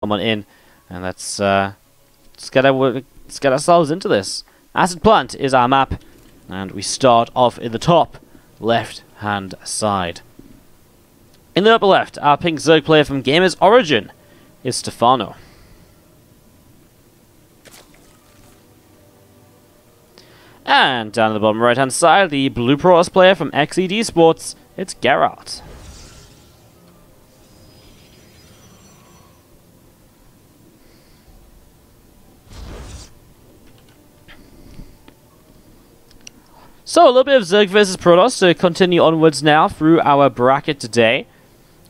Come on in, and let's get ourselves into this. Acid Plant is our map, and we start off in the top left-hand side. In the upper left, our pink Zerg player from Gamers Origin is Stephano. And down the bottom right-hand side, the blue Protoss player from XED Sports, it's Geralt. So, a little bit of Zerg versus Protoss to continue onwards now through our bracket today.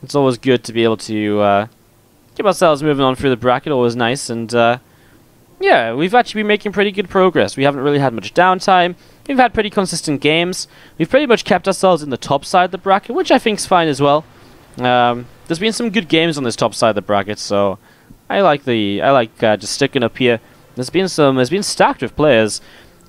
It's always good to be able to keep ourselves moving on through the bracket, always nice, and yeah, we've actually been making pretty good progress. We haven't really had much downtime. We've had pretty consistent games. We've pretty much kept ourselves in the top side of the bracket, which I think is fine as well. There's been some good games on this top side of the bracket, so I like just sticking up here. There's been stacked with players.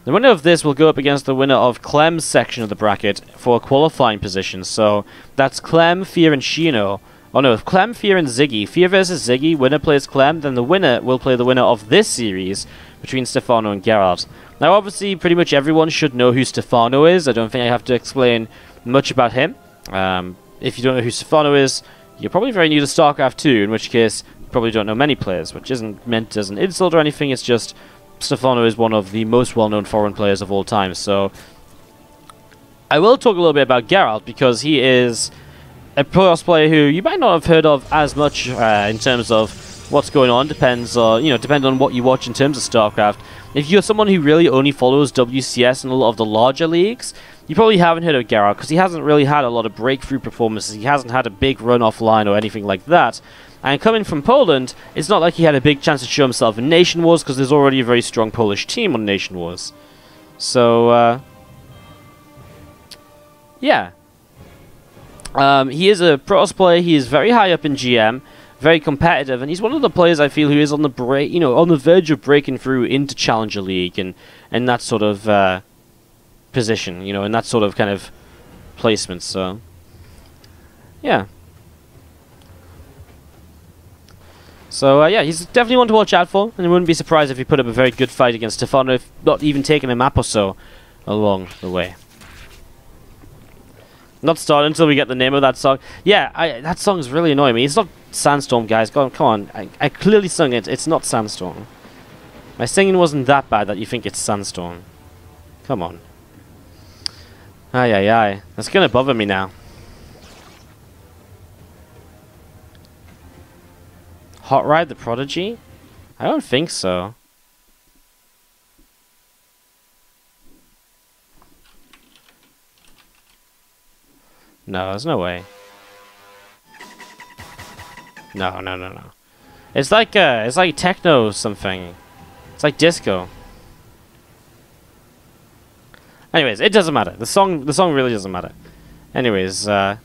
The winner of this will go up against the winner of Clem's section of the bracket for a qualifying position. So that's Clem, Fear, and Shino. Oh no, Clem, Fear, and Ziggy. Fear versus Ziggy. Winner plays Clem. Then the winner will play the winner of this series between Stephano and Geralt. Now, obviously, pretty much everyone should know who Stephano is. I don't think I have to explain much about him. If you don't know who Stephano is, you're probably very new to StarCraft 2, in which case you probably don't know many players, which isn't meant as an insult or anything. It's just Stephano is one of the most well-known foreign players of all time. So I will talk a little bit about Geralt because he is a Protoss player who you might not have heard of as much in terms of what's going on. Depends on what you watch in terms of StarCraft. If you're someone who really only follows WCS and a lot of the larger leagues, you probably haven't heard of Geralt because he hasn't really had a lot of breakthrough performances. He hasn't had a big run offline or anything like that. And coming from Poland, it's not like he had a big chance to show himself in Nation Wars because there's already a very strong Polish team on Nation Wars. So, yeah. He is a Protoss player. He is very high up in GM, very competitive, and he's one of the players I feel who is on the on the verge of breaking through into Challenger League and that sort of position, in that sort of kind of placement. So, yeah. So, yeah, he's definitely one to watch out for, and I wouldn't be surprised if he put up a very good fight against Stephano, if not even taking a map or so along the way. Not starting until we get the name of that song. Yeah, that song's really annoying me. It's not Sandstorm, guys. Come on. I clearly sung it. It's not Sandstorm. My singing wasn't that bad that you think it's Sandstorm. Come on. Aye. That's gonna bother me now. Hot Ride the Prodigy? I don't think so. No, there's no way. No. It's like techno something. It's like disco. Anyways, it doesn't matter. The song really doesn't matter. Anyways, we're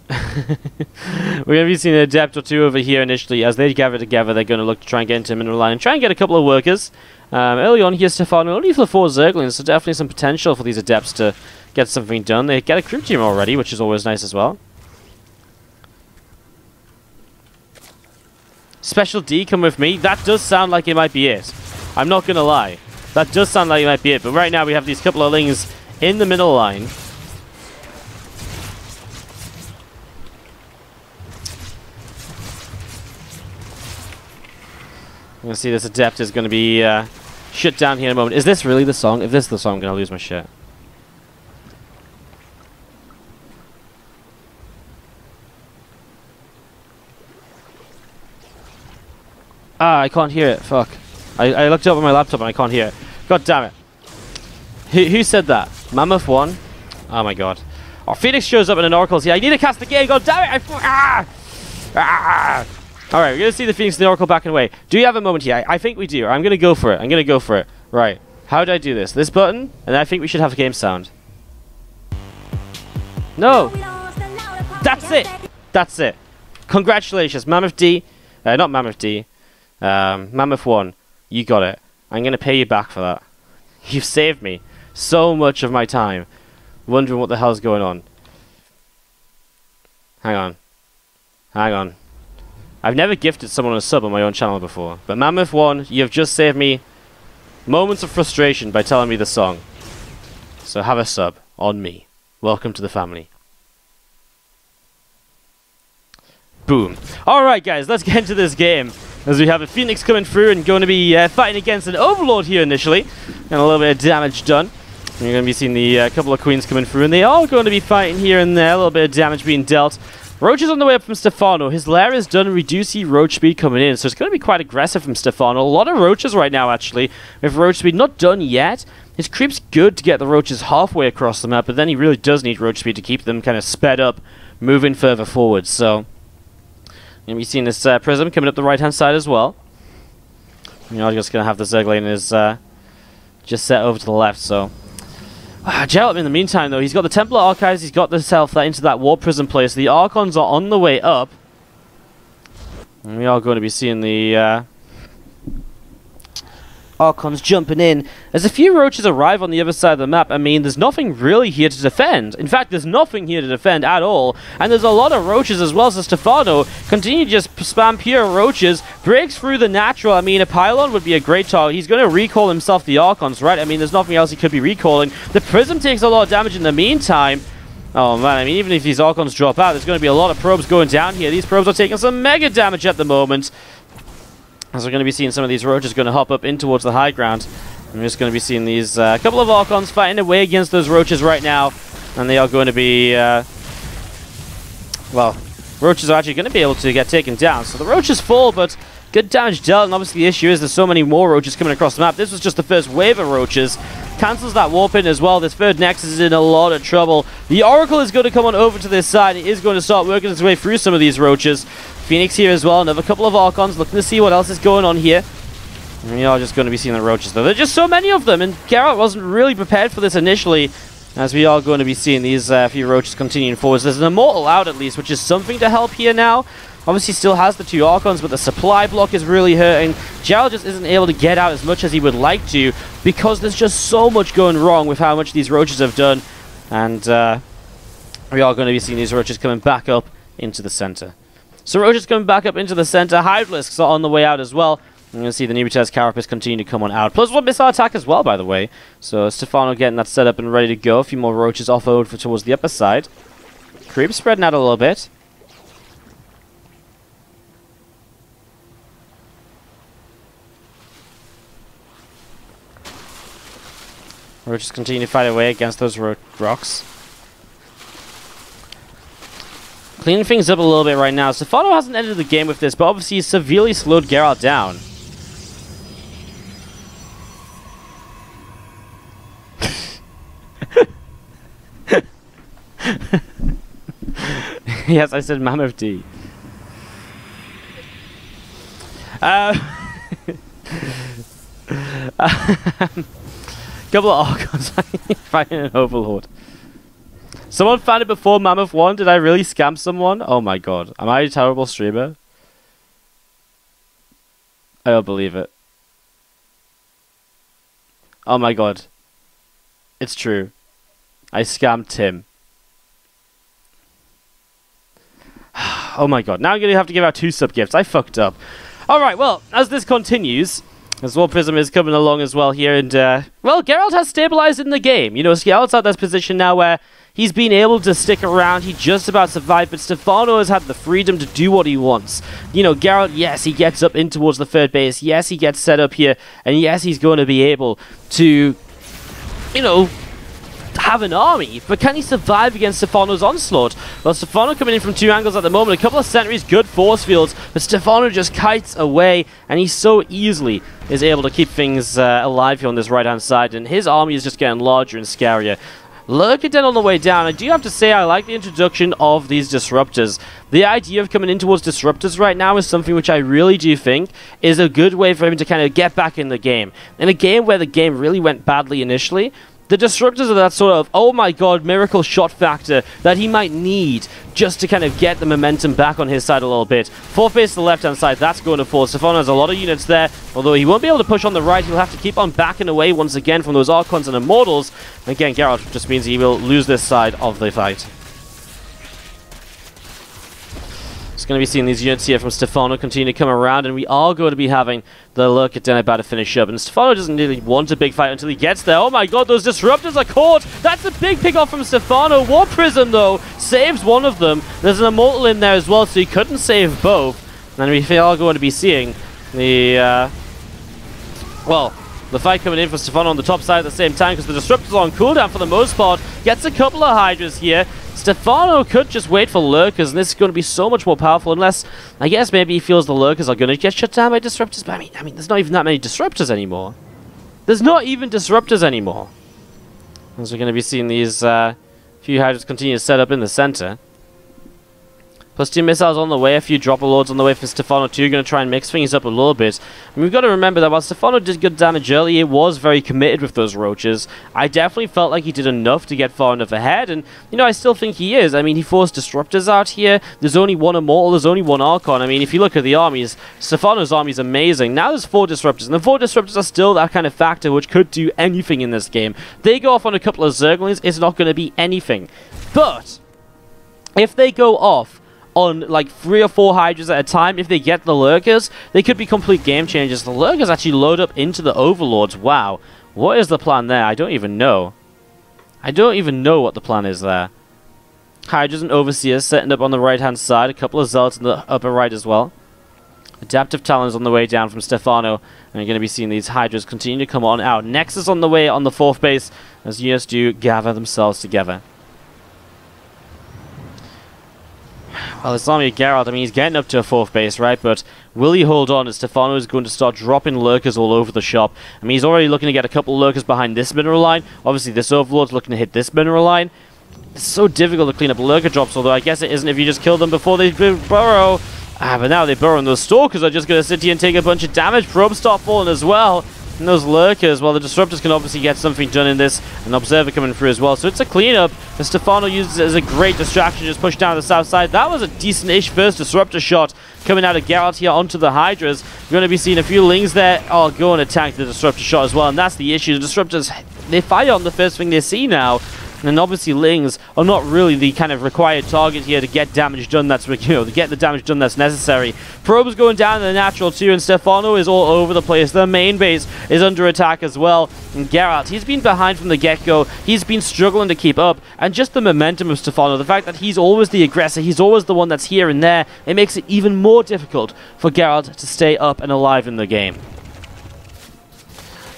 going to be seeing an adept or two over here initially. As they gather together, they're going to look to try and get into a mineral line and try and get a couple of workers. Early on here, Stephano only for 4 Zerglings, so definitely some potential for these adepts to get something done. They get a crew team already, which is always nice as well. Special D, come with me. That does sound like it might be it. I'm not going to lie. That does sound like it might be it, but right now we have these couple of lings in the middle line. I'm going to see this adept is going to be shut down here in a moment. Is this really the song? If this is the song, I'm going to lose my shit. Ah, I can't hear it. Fuck. I looked up on my laptop and I can't hear it. God damn it. Who said that? Mammoth 1? Oh my god. Oh, Phoenix shows up in an Oracle's here. I need to cast the game. God damn it. Alright, we're going to see the Phoenix and the Oracle backing away. Do you have a moment here? I think we do. I'm going to go for it. Right. How do I do this? This button? And I think we should have a game sound. No! That's it. Congratulations, Mammoth D. Not Mammoth D. Mammoth 1. You got it. I'm going to pay you back for that. You've saved me so much of my time wondering what the hell's going on. Hang on. I've never gifted someone a sub on my own channel before, but Mammoth1, you have just saved me moments of frustration by telling me the song. So have a sub on me. Welcome to the family. Boom. Alright guys, let's get into this game. As we have a Phoenix coming through and going to be fighting against an Overlord here initially. And a little bit of damage done. And you're going to be seeing the couple of Queens coming through. And they are going to be fighting here and there. A little bit of damage being dealt. Roach is on the way up from Stephano. His lair is done. Reducey Roach speed coming in. So it's going to be quite aggressive from Stephano. A lot of Roaches right now actually. With Roach speed not done yet. His creep's good to get the Roaches halfway across the map. But then he really does need Roach speed to keep them kind of sped up. Moving further forward. So... and we've seen this Prism coming up the right-hand side as well. You're just going to have the Zerg lane is just set over to the left, so... Geralt, in the meantime, though, he's got the Templar Archives, he's got the Self into that War Prism place. The Archons are on the way up. And we are going to be seeing the... Archons jumping in. As a few Roaches arrive on the other side of the map, I mean, there's nothing really here to defend. In fact, there's nothing here to defend at all. And there's a lot of Roaches as well, so Stephano continue to just spam pure Roaches, breaks through the natural. I mean, a Pylon would be a great target. He's going to recall himself the Archons, right? I mean, there's nothing else he could be recalling. The Prism takes a lot of damage in the meantime. Oh man, I mean, even if these Archons drop out, there's going to be a lot of probes going down here. These probes are taking some mega damage at the moment. As we're going to be seeing some of these Roaches going to hop up in towards the high ground. I'm just going to be seeing these couple of Archons fighting away against those Roaches right now. And they are going to be... well, Roaches are actually going to be able to get taken down. So the Roaches fall, but good damage dealt. And obviously the issue is there's so many more Roaches coming across the map. This was just the first wave of Roaches. Cancels that warp in as well. This third Nexus is in a lot of trouble. The Oracle is going to come on over to this side. It is going to start working its way through some of these Roaches. Phoenix here as well. Another couple of Archons looking to see what else is going on here. And we are just going to be seeing the Roaches though. There's just so many of them. And Geralt wasn't really prepared for this initially. As we are going to be seeing these few Roaches continuing forwards. There's an Immortal out at least, which is something to help here now. Obviously still has the two Archons, but the supply block is really hurting. Geralt just isn't able to get out as much as he would like to, because there's just so much going wrong with how much these Roaches have done. And we are going to be seeing these Roaches coming back up into the center. So Roaches coming back up into the center. Hydalisks are on the way out as well. I'm going to see the Nubitez Carapace continue to come on out. Plus one missile attack as well, by the way. So Stephano getting that set up and ready to go. A few more Roaches off-road towards the upper side. Creep spreading out a little bit. Roaches continue to fight away against those rocks. Cleaning things up a little bit right now. Stephano hasn't ended the game with this, but obviously he's severely slowed Geralt down. Yes, I said Mammoth D. Couple of Archons fighting an Overlord. Someone found it before Mammoth1. Did I really scam someone? Oh my god. Am I a terrible streamer? I don't believe it. Oh my god. It's true. I scammed Tim. Oh my god. Now I'm going to have to give out 2 sub-gifts. I fucked up. Alright, well, as this continues... as War Prism is coming along as well here, and, well, Geralt has stabilized in the game. You know, Geralt's at this position now where he's been able to stick around. He just about survived, but Stephano has had the freedom to do what he wants. You know, Geralt, yes, he gets up in towards the third base. Yes, he gets set up here, and yes, he's going to be able to, you know, have an army, but can he survive against Stephano's onslaught? Well, Stephano coming in from 2 angles at the moment, a couple of sentries, good force fields, but Stephano just kites away, and he so easily is able to keep things alive here on this right-hand side, and his army is just getting larger and scarier. Lurking down on the way down, I do have to say I like the introduction of these disruptors. The idea of coming in towards disruptors right now is something which I really do think is a good way for him to kind of get back in the game. In a game where the game really went badly initially, the disruptors are that sort of, oh my god, miracle shot factor that he might need just to kind of get the momentum back on his side a little bit. 4 face to the left-hand side, that's going to fall. Stephano has a lot of units there, although he won't be able to push on the right. He'll have to keep on backing away once again from those Archons and Immortals. Again, Geralt just means he will lose this side of the fight. going to be seeing these units here from Stephano continue to come around, and we are going to be having the lurker den about to finish up. And Stephano doesn't really want a big fight until he gets there. Oh my god, those disruptors are caught! That's a big pick off from Stephano. War Prism, though, saves one of them. There's an Immortal in there as well, so he couldn't save both. And we are going to be seeing the, the fight coming in for Stephano on the top side at the same time, because the disruptor's on cooldown for the most part. Gets a couple of Hydras here. Stephano could just wait for lurkers, and this is going to be so much more powerful, unless, I guess, maybe he feels the lurkers are going to get shut down by disruptors. But I mean, there's not even that many disruptors anymore. There's not even disruptors anymore. As we're going to be seeing these few Hydras continue to set up in the center. Plus 2 missiles on the way, a few dropper lords on the way for Stephano too. Going to try and mix things up a little bit. And we've got to remember that while Stephano did good damage early, he was very committed with those roaches. I definitely felt like he did enough to get far enough ahead, and you know, I still think he is. I mean, he forced disruptors out here. There's only one Immortal, there's only one Archon. I mean, if you look at the armies, Stephano's army is amazing. Now there's 4 disruptors, and the 4 disruptors are still that kind of factor which could do anything in this game. They go off on a couple of Zerglings, it's not going to be anything. But if they go off on like 3 or 4 Hydras at a time, if they get the lurkers, they could be complete game changers. The lurkers actually load up into the overlords. Wow, what is the plan there? I don't even know. I don't even know what the plan is there. Hydras and Overseers setting up on the right hand side, a couple of Zealots in the upper right as well. Adaptive Talons on the way down from Stephano, and you're going to be seeing these Hydras continue to come on out. Nexus on the way on the 4th base as units do gather themselves together. Well, this army of Geralt, I mean, he's getting up to a 4th base, right? But will he hold on as Stephano is going to start dropping lurkers all over the shop? I mean, he's already looking to get a couple of lurkers behind this mineral line. Obviously, this Overlord's looking to hit this mineral line. It's so difficult to clean up lurker drops, although I guess it isn't if you just kill them before they burrow. But now they burrow, and those Stalkers are just going to sit here and take a bunch of damage. Probes start falling as well. And those lurkers, well, the disruptors can obviously get something done in this. An observer coming through as well. So it's a cleanup. And Stephano uses it as a great distraction, just push down the south side. That was a decent-ish first disruptor shot coming out of Geralt here onto the Hydras. You're going to be seeing a few Lings there. Oh, go and attack the disruptor shot as well. And that's the issue. The disruptors, they fire on the first thing they see now. And obviously Lings are not really the kind of required target here to get damage done that's, you know, to get the damage done that's necessary. Probes going down in the natural too, and Stephano is all over the place. The main base is under attack as well. And Geralt, he's been behind from the get-go. He's been struggling to keep up. And just the momentum of Stephano, the fact that he's always the aggressor, he's always the one that's here and there, it makes it even more difficult for Geralt to stay up and alive in the game.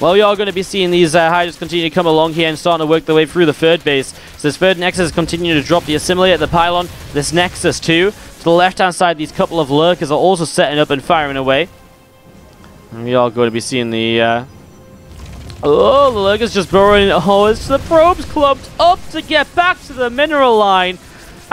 Well, we are going to be seeing these Hydras continue to come along here and starting to work their way through the 3rd base. So this 3rd Nexus continuing to drop the Assimilator, the Pylon, this Nexus too. To the left-hand side, these couple of Lurkers are also setting up and firing away. And we are going to be seeing the... Oh, the Lurkers just burrowing. Oh, it's the Probes clumped up to get back to the mineral line.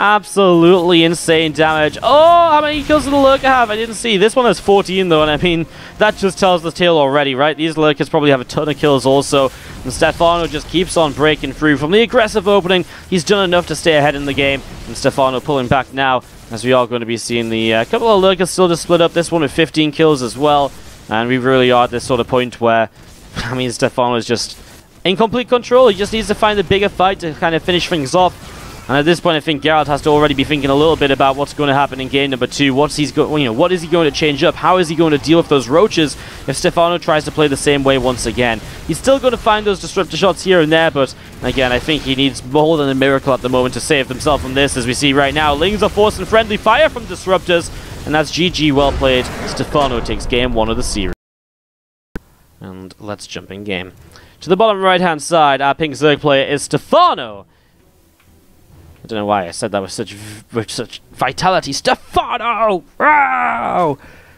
Absolutely insane damage. Oh, how many kills did the Lurker have? I didn't see. This one has 14 though, and I mean, that just tells the tale already, right? These Lurkers probably have a ton of kills also. And Stephano just keeps on breaking through. From the aggressive opening, he's done enough to stay ahead in the game. And Stephano pulling back now, as we are going to be seeing the couple of Lurkers still just split up. This one with 15 kills as well. And we really are at this sort of point where, I mean, Stephano is just in complete control. He just needs to find a bigger fight to kind of finish things off. And at this point, I think Geralt has to already be thinking a little bit about what's going to happen in game number 2. What is he going to change up? How is he going to deal with those roaches if Stephano tries to play the same way once again? He's still going to find those disruptor shots here and there, but again, I think he needs more than a miracle at the moment to save himself from this. As we see right now, Lings are forcing friendly fire from disruptors, and that's GG, well played. Stephano takes game 1 of the series. And let's jump in game. To the bottom right-hand side, our pink Zerg player is Stephano. I don't know why I said that with such vitality. Stephano! Wow!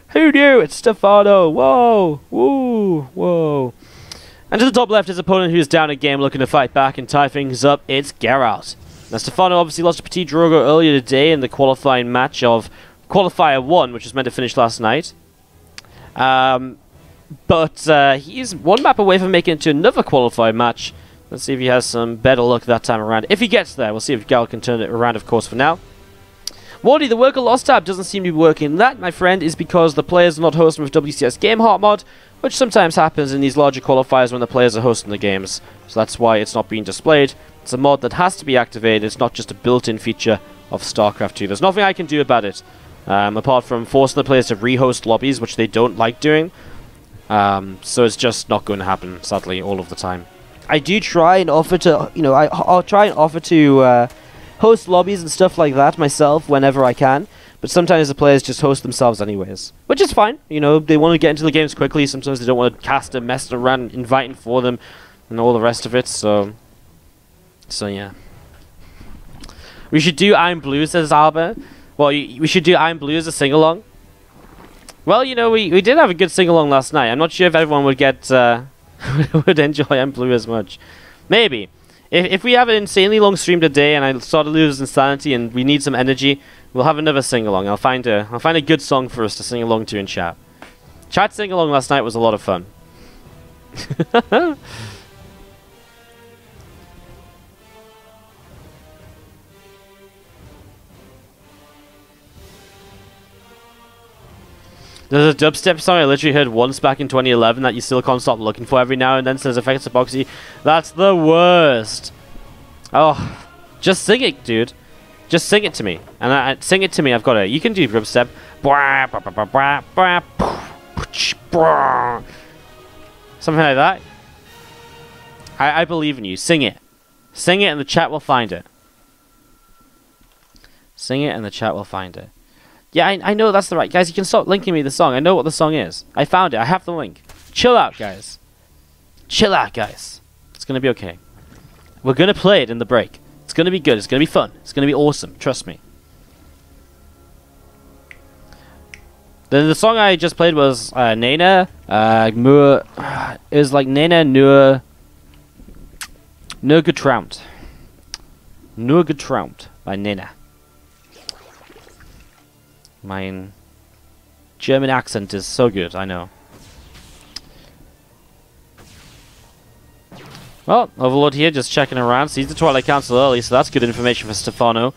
Who knew? It's Stephano! Whoa! Woo! Whoa! And to the top left, his opponent who's down a game looking to fight back and tie things up, it's Geralt. Now, Stephano obviously lost to Petit Drogo earlier today in the qualifying match of Qualifier 1, which was meant to finish last night. But he's one map away from making it to another qualifying match. Let's see if he has some better luck that time around. If he gets there, we'll see if Geralt can turn it around, of course, for now. Wardy, the worker lost tab doesn't seem to be working. That, my friend, is because the players are not hosting with WCS Game Heart mod, which sometimes happens in these larger qualifiers when the players are hosting the games. So that's why it's not being displayed. It's a mod that has to be activated. It's not just a built-in feature of StarCraft 2. There's nothing I can do about it. apart from forcing the players to rehost lobbies, which they don't like doing. So it's just not going to happen, sadly, all of the time. I do try and offer to, you know, I'll try and offer to host lobbies and stuff like that myself whenever I can. But sometimes the players just host themselves anyways, which is fine. You know, they want to get into the games quickly. Sometimes they don't want to cast them, messing around, inviting for them, and all the rest of it. So yeah. We should do I'm Blue, says Alba. Well, we should do I'm Blue as a sing-along. Well, you know, we did have a good sing-along last night. I'm not sure if everyone would get would enjoy I'm Blue as much. Maybe. If we have an insanely long stream today and I start to lose insanity and we need some energy, we'll have another sing-along. I'll find a good song for us to sing along to in chat. Chat sing-along last night was a lot of fun. There's a dubstep song I literally heard once back in 2011 that you still can't stop looking for every now and then, says Effects Epoxy. That's the worst. Oh, just sing it, dude. Just sing it to me. And sing it to me, I've got it. You can do dubstep. Something like that. I believe in you. Sing it. Sing it and the chat will find it. Sing it and the chat will find it. Yeah, I know that's the right... Guys, you can stop linking me the song. I know what the song is. I found it. I have the link. Chill out, guys. Chill out, guys. It's going to be okay. We're going to play it in the break. It's going to be good. It's going to be fun. It's going to be awesome. Trust me. The song I just played was Nena. It was like Nena Nur... Nurgetraumt. Nurgetraumt by Nena. My German accent is so good, I know. Well, Overlord here, just checking around. Sees the Twilight Council early, so that's good information for Stephano.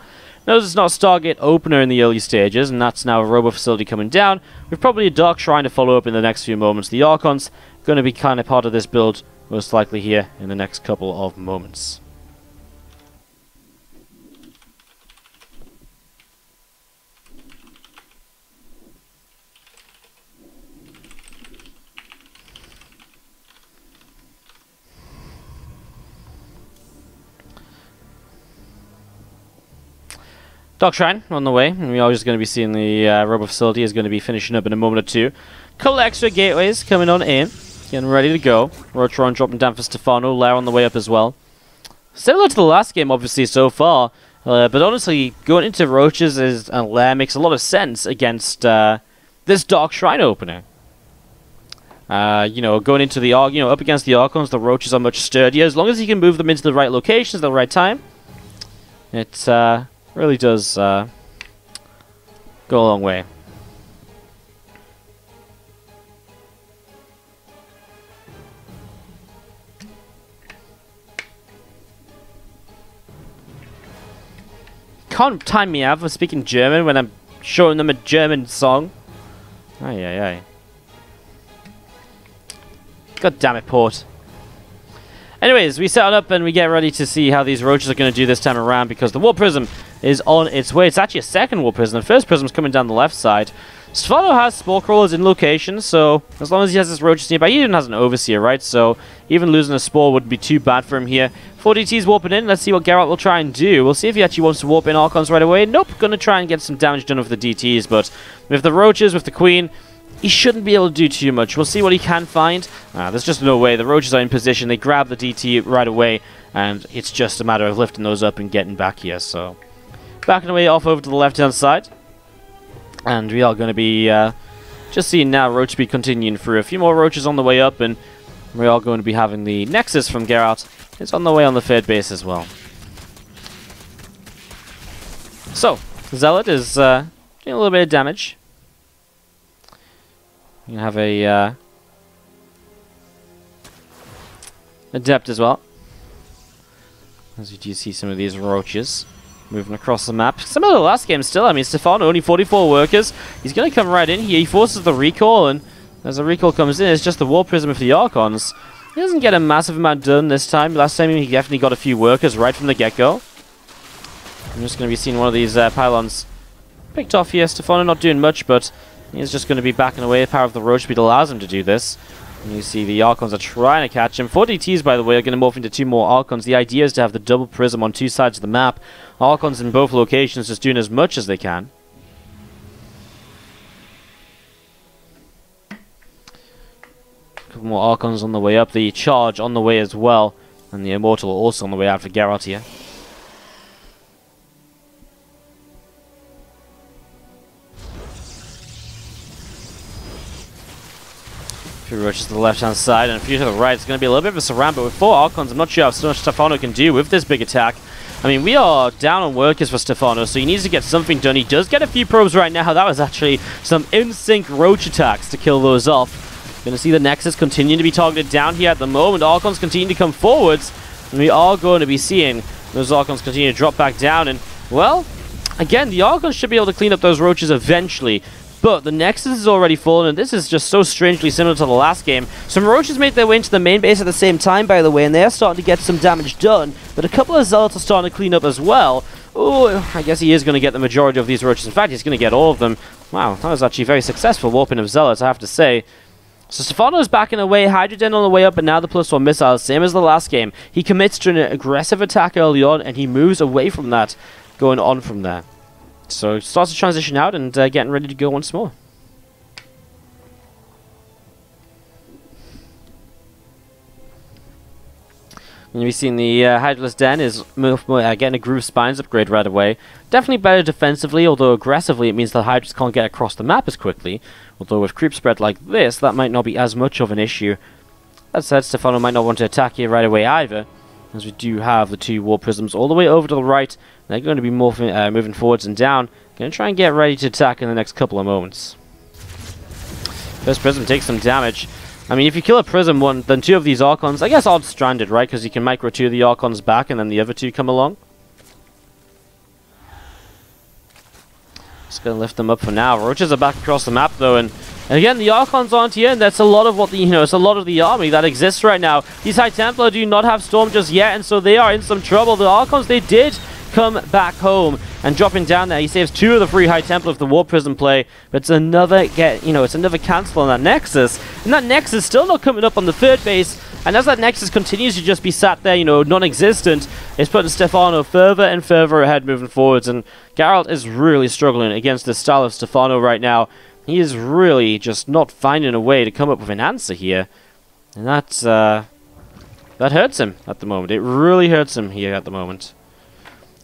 Knows it's not Stargate opener in the early stages, and that's now a Robo facility coming down. We've probably a Dark Shrine to follow up in the next few moments. The Archon's going to be kind of part of this build, most likely here in the next couple of moments. Dark Shrine on the way, and we are just going to be seeing the Robo facility is going to be finishing up in a moment or two. Couple extra gateways coming on in, getting ready to go. Rotron dropping down for Stephano, Lair on the way up as well. Similar to the last game, obviously, so far, but honestly, going into Roaches and Lair makes a lot of sense against this Dark Shrine opener. You know, going into the up against the Archons, the Roaches are much sturdier. As long as you can move them into the right locations at the right time, it's really does go a long way. Can't time me out for speaking German when I'm showing them a German song. Ay, ay, ay. God damn it, Port. Anyways, we set up and we get ready to see how these Roaches are going to do this time around, because the Warp Prism is on its way. It's actually a second Warp Prism. The first Prism's coming down the left side. Stephano has Spore Crawlers in location, so as long as he has his Roaches nearby, he even has an Overseer, right? So even losing a Spore wouldn't be too bad for him here. 4DT's warping in. Let's see what Geralt will try and do. We'll see if he actually wants to warp in Archons right away. Nope, gonna try and get some damage done with the DTs, but with the Roaches, with the Queen, he shouldn't be able to do too much. We'll see what he can find. There's just no way. The Roaches are in position. They grab the DT right away, and it's just a matter of lifting those up and getting back here. So, backing away off over to the left-hand side. And we are going to be just seeing now Roach speed continuing through. A few more Roaches on the way up, and we are going to be having the Nexus from Geralt. It's on the way on the third base as well. So, Zealot is doing a little bit of damage. You have a Adept as well. As you do see some of these Roaches moving across the map. Similar to the last game still. I mean, Stephano, only 44 workers. He's going to come right in here. He forces the recall, and as the recall comes in, it's just the War Prism for the Archons. He doesn't get a massive amount done this time. Last time he definitely got a few workers right from the get-go. I'm just going to be seeing one of these pylons Picked off here. Stephano not doing much, but he's just going to be backing away. The power of the roach speed allows him to do this. And you see the Archons are trying to catch him. 4 DTs, by the way, are going to morph into 2 more Archons. The idea is to have the double prism on 2 sides of the map. Archons in both locations just doing as much as they can. A couple more Archons on the way up. The charge on the way as well. And the Immortal also on the way out for Geralt here. A few roaches to the left-hand side and a few to the right. It's going to be a little bit of a surround, but with 4 Archons, I'm not sure how much Stephano can do with this big attack. I mean, we are down on workers for Stephano, so he needs to get something done. He does get a few probes right now. That was actually some in-sync roach attacks to kill those off. Going to see the Nexus continue to be targeted down here at the moment. Archons continue to come forwards, and we are going to be seeing those Archons continue to drop back down. And, well, again, the Archons should be able to clean up those roaches eventually. But the Nexus is already fallen, and this is just so strangely similar to the last game. Some roaches made their way into the main base at the same time, by the way, and they're starting to get some damage done. But a couple of Zealots are starting to clean up as well. Oh, I guess he is going to get the majority of these roaches. In fact, he's going to get all of them. Wow, that was actually very successful warping of Zealots, I have to say. So Stephano's backing away, Hydrogen on the way up, but now the +1 missile, same as the last game. He commits to an aggressive attack early on, and he moves away from that, going on from there. So starts to transition out and getting ready to go once more. And we've seen the Hydraless Den is getting a Groove Spines upgrade right away. Definitely better defensively, although aggressively it means the Hydras can't get across the map as quickly. Although with creep spread like this, that might not be as much of an issue. That said, Stephano might not want to attack here right away either, as we do have the 2 War Prisms all the way over to the right. They're going to be moving forwards and down. Going to try and get ready to attack in the next couple of moments. First Prism takes some damage. I mean, if you kill a Prism one, then 2 of these Archons, I guess odd stranded, right? Because you can micro 2 of the Archons back and then the other 2 come along. Just going to lift them up for now. Roaches are back across the map though, and again, the Archons aren't here, and that's a lot of what the, it's a lot of the army that exists right now. These High Templar do not have Storm just yet, and so they are in some trouble. The Archons, they did come back home, and dropping down there, he saves 2 of the 3 High Templar of the War Prism play, but it's another it's another cancel on that Nexus, and that Nexus still not coming up on the 3rd base, and as that Nexus continues to just be sat there, non-existent, it's putting Stephano further and further ahead moving forwards, and Geralt is really struggling against this style of Stephano right now. He is really just not finding a way to come up with an answer here, and that hurts him at the moment. It really hurts him here at the moment.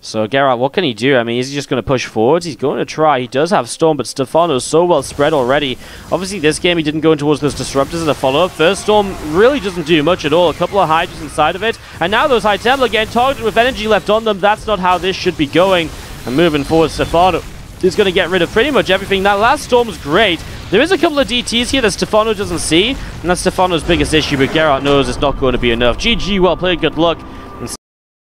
So Geralt, what can he do? I mean, is he just going to push forwards? He's going to try. He does have Storm, but Stephano's so well spread already. Obviously, this game he didn't go in towards those Disruptors as a follow-up. First Storm really doesn't do much at all. A couple of Hydras inside of it. And now those High Templar getting targeted with energy left on them. That's not how this should be going. And moving forward, Stephano is going to get rid of pretty much everything. That last Storm was great. There is a couple of DTs here that Stephano doesn't see. And that's Stephano's biggest issue, but Geralt knows it's not going to be enough. GG, well played, good luck.